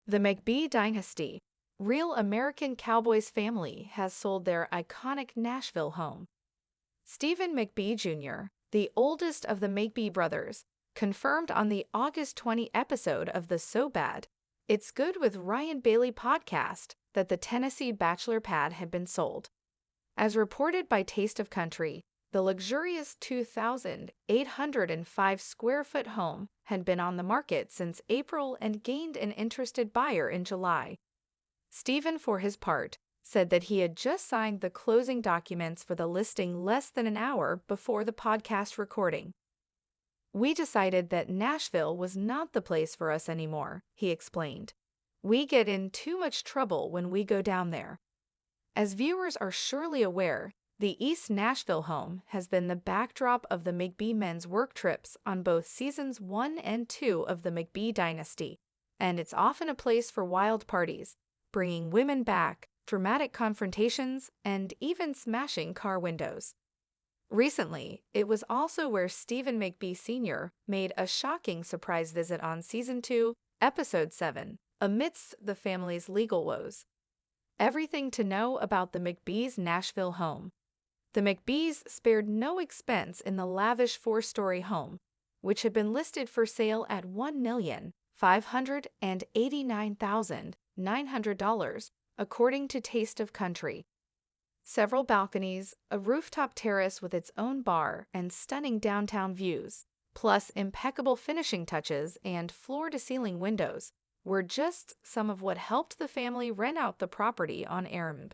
The McBee dynasty, real American Cowboys family, has sold their iconic Nashville home. Stephen McBee Jr., the oldest of the McBee brothers, confirmed on the August 20 episode of the So Bad, It's Good with Ryan Bailey podcast that the Tennessee bachelor pad had been sold. As reported by Taste of Country, the luxurious 2,805 square foot home had been on the market since April and gained an interested buyer in July. Stephen, for his part, said that he had just signed the closing documents for the listing less than an hour before the podcast recording. "We decided that Nashville was not the place for us anymore," he explained. "We get in too much trouble when we go down there." As viewers are surely aware, the East Nashville home has been the backdrop of the McBee men's work trips on both seasons 1 and 2 of the McBee dynasty, and it's often a place for wild parties, bringing women back, dramatic confrontations, and even smashing car windows. Recently, it was also where Stephen McBee Sr. made a shocking surprise visit on season 2, episode 7, amidst the family's legal woes. Everything to know about the McBee's Nashville home. The McBees spared no expense in the lavish 4-story home, which had been listed for sale at $1,589,900, according to Taste of Country. Several balconies, a rooftop terrace with its own bar and stunning downtown views, plus impeccable finishing touches and floor-to-ceiling windows, were just some of what helped the family rent out the property on Airbnb.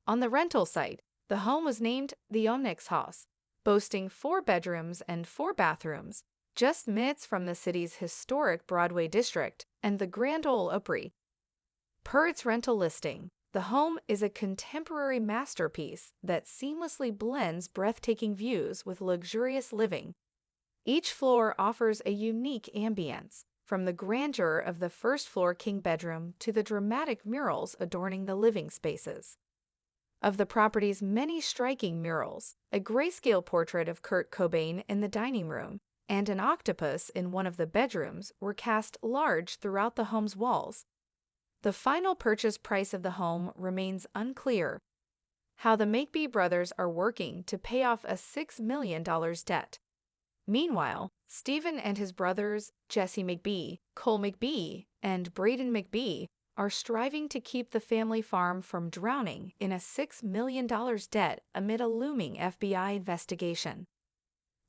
On the rental site, the home was named the Onyx House, boasting 4 bedrooms and 4 bathrooms, just minutes from the city's historic Broadway district and the Grand Ole Opry. Per its rental listing, the home is a contemporary masterpiece that seamlessly blends breathtaking views with luxurious living. Each floor offers a unique ambience, from the grandeur of the first-floor king bedroom to the dramatic murals adorning the living spaces. Of the property's many striking murals, a grayscale portrait of Kurt Cobain in the dining room and an octopus in one of the bedrooms were cast large throughout the home's walls. The final purchase price of the home remains unclear. How the McBee brothers are working to pay off a $6 million debt. Meanwhile, Stephen and his brothers, Jesse McBee, Cole McBee, and Braden McBee, are striving to keep the family farm from drowning in a $6 million debt amid a looming FBI investigation.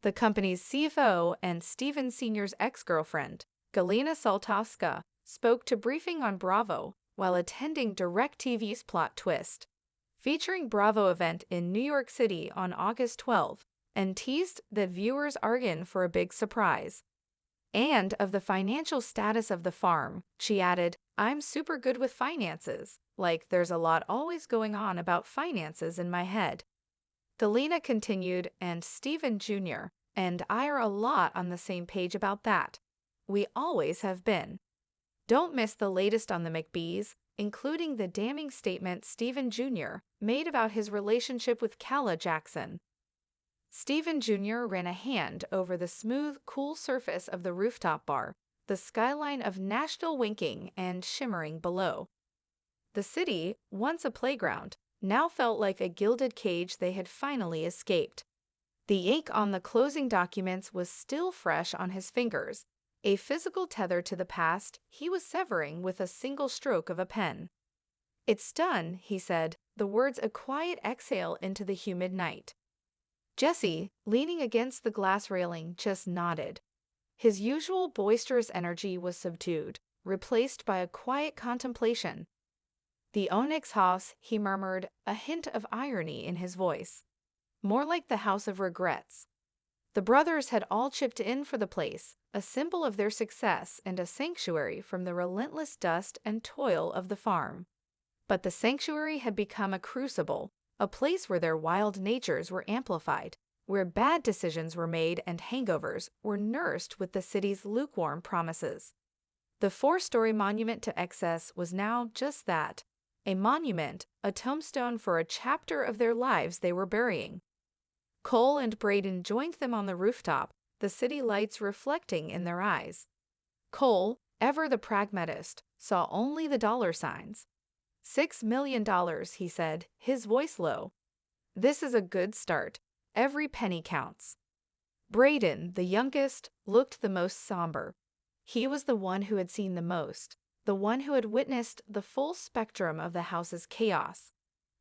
The company's CFO and Stephen Sr.'s ex-girlfriend, Galina Saltowska, spoke to Briefing on Bravo while attending DirecTV's Plot Twist, featuring Bravo event in New York City on August 12, and teased that viewers are in for a big surprise. And of the financial status of the farm, she added, "I'm super good with finances. Like, there's a lot always going on about finances in my head." Galina continued, "And Stephen Jr. and I are a lot on the same page about that. We always have been." Don't miss the latest on the McBees, including the damning statement Stephen Jr. made about his relationship with Calla Jackson. Stephen Jr. ran a hand over the smooth, cool surface of the rooftop bar, the skyline of Nashville winking and shimmering below. The city, once a playground, now felt like a gilded cage they had finally escaped. The ink on the closing documents was still fresh on his fingers, a physical tether to the past he was severing with a single stroke of a pen. "It's done," he said, the words a quiet exhale into the humid night. Jesse, leaning against the glass railing, just nodded. His usual boisterous energy was subdued, replaced by a quiet contemplation. "The Onyx House," he murmured, a hint of irony in his voice. "More like the house of regrets." The brothers had all chipped in for the place, a symbol of their success and a sanctuary from the relentless dust and toil of the farm. But the sanctuary had become a crucible, a place where their wild natures were amplified, where bad decisions were made and hangovers were nursed with the city's lukewarm promises. The 4-story monument to excess was now just that, a monument, a tombstone for a chapter of their lives they were burying. Cole and Braden joined them on the rooftop, the city lights reflecting in their eyes. Cole, ever the pragmatist, saw only the dollar signs. $6 million, he said, his voice low. This is a good start. Every penny counts. Braden, the youngest, looked the most somber. He was the one who had seen the most, the one who had witnessed the full spectrum of the house's chaos,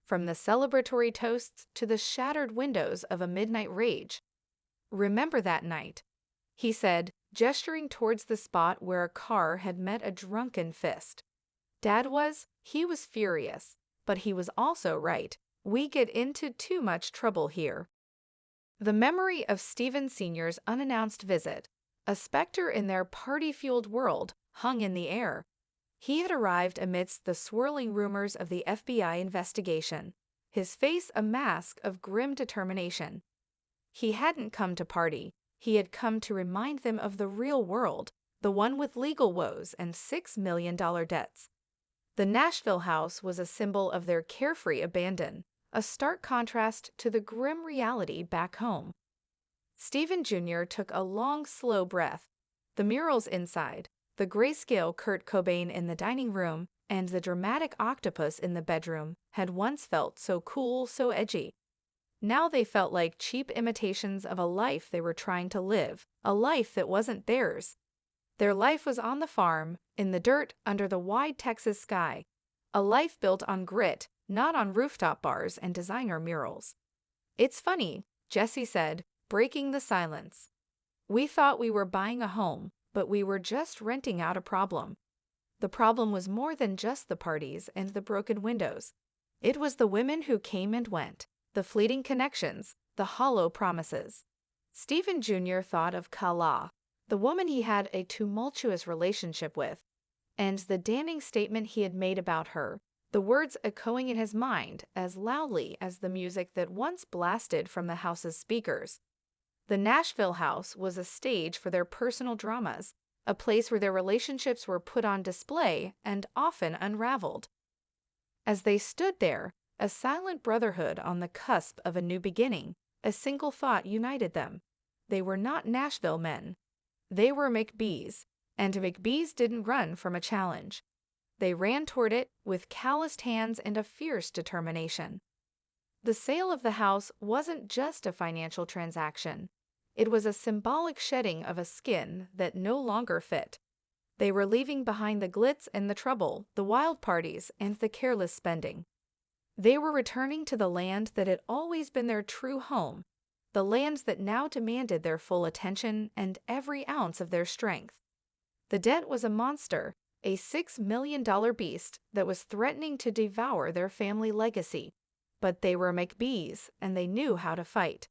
from the celebratory toasts to the shattered windows of a midnight rage. Remember that night, he said, gesturing towards the spot where a car had met a drunken fist. He was furious, but he was also right. We get into too much trouble here. The memory of Stephen Sr.'s unannounced visit, a specter in their party-fueled world, hung in the air. He had arrived amidst the swirling rumors of the FBI investigation, his face a mask of grim determination. He hadn't come to party. He had come to remind them of the real world, the one with legal woes and $6 million debts. The Nashville house was a symbol of their carefree abandon, a stark contrast to the grim reality back home. Stephen Jr. took a long, slow breath. The murals inside, the grayscale Kurt Cobain in the dining room, and the dramatic octopus in the bedroom had once felt so cool, so edgy. Now they felt like cheap imitations of a life they were trying to live, a life that wasn't theirs. Their life was on the farm, in the dirt under the wide Texas sky, a life built on grit, not on rooftop bars and designer murals. It's funny, Jesse said, breaking the silence. We thought we were buying a home, but we were just renting out a problem. The problem was more than just the parties and the broken windows. It was the women who came and went, the fleeting connections, the hollow promises. Stephen Jr. thought of Kala, the woman he had a tumultuous relationship with, and the damning statement he had made about her, the words echoing in his mind as loudly as the music that once blasted from the house's speakers. The Nashville house was a stage for their personal dramas, a place where their relationships were put on display and often unraveled. As they stood there, a silent brotherhood on the cusp of a new beginning, a single thought united them. They were not Nashville men. They were McBees, and McBees didn't run from a challenge. They ran toward it with calloused hands and a fierce determination. The sale of the house wasn't just a financial transaction. It was a symbolic shedding of a skin that no longer fit. They were leaving behind the glitz and the trouble, the wild parties, and the careless spending. They were returning to the land that had always been their true home, the lands that now demanded their full attention and every ounce of their strength. The debt was a monster, a $6 million beast that was threatening to devour their family legacy. But they were McBees, and they knew how to fight.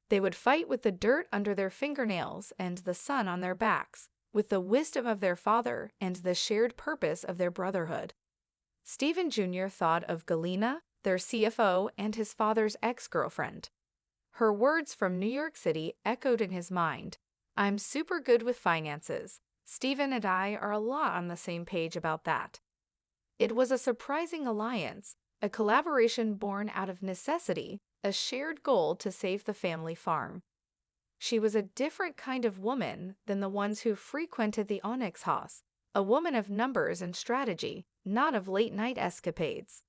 They would fight with the dirt under their fingernails and the sun on their backs, with the wisdom of their father and the shared purpose of their brotherhood. Stephen Jr. thought of Galena, their CFO, and his father's ex-girlfriend. Her words from New York City echoed in his mind. I'm super good with finances. Stephen and I are a lot on the same page about that. It was a surprising alliance, a collaboration born out of necessity, a shared goal to save the family farm. She was a different kind of woman than the ones who frequented the Onyx House, a woman of numbers and strategy, not of late-night escapades.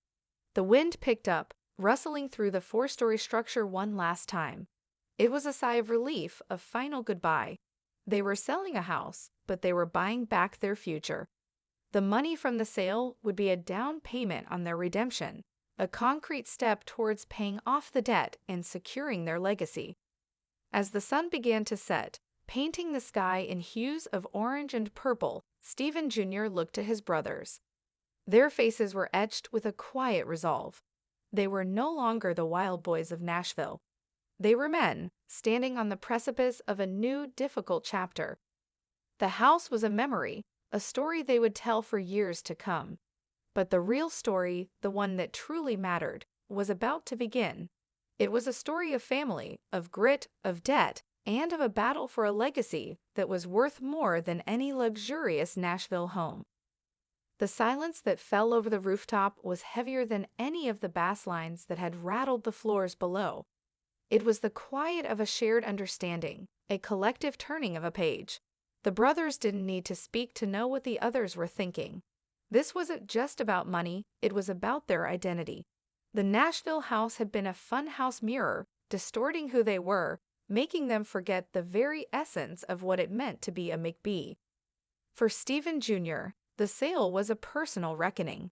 The wind picked up, rustling through the four-story structure one last time. It was a sigh of relief, a final goodbye. They were selling a house, but they were buying back their future. The money from the sale would be a down payment on their redemption, a concrete step towards paying off the debt and securing their legacy. As the sun began to set, painting the sky in hues of orange and purple, Stephen Jr. looked to his brothers. Their faces were etched with a quiet resolve. They were no longer the wild boys of Nashville. They were men, standing on the precipice of a new, difficult chapter. The house was a memory, a story they would tell for years to come. But the real story, the one that truly mattered, was about to begin. It was a story of family, of grit, of debt, and of a battle for a legacy that was worth more than any luxurious Nashville home. The silence that fell over the rooftop was heavier than any of the bass lines that had rattled the floors below. It was the quiet of a shared understanding, a collective turning of a page. The brothers didn't need to speak to know what the others were thinking. This wasn't just about money, it was about their identity. The Nashville house had been a funhouse mirror, distorting who they were, making them forget the very essence of what it meant to be a McBee. For Stephen Jr., the sale was a personal reckoning.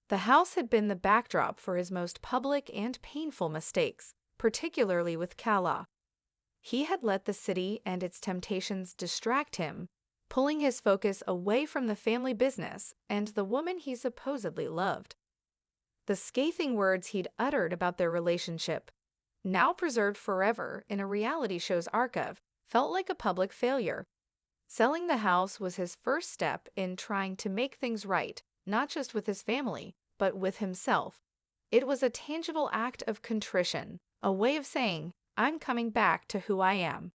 The house had been the backdrop for his most public and painful mistakes, particularly with Kala. He had let the city and its temptations distract him, pulling his focus away from the family business and the woman he supposedly loved. The scathing words he'd uttered about their relationship, now preserved forever in a reality show's archive, felt like a public failure. Selling the house was his first step in trying to make things right, not just with his family, but with himself. It was a tangible act of contrition, a way of saying, "I'm coming back to who I am."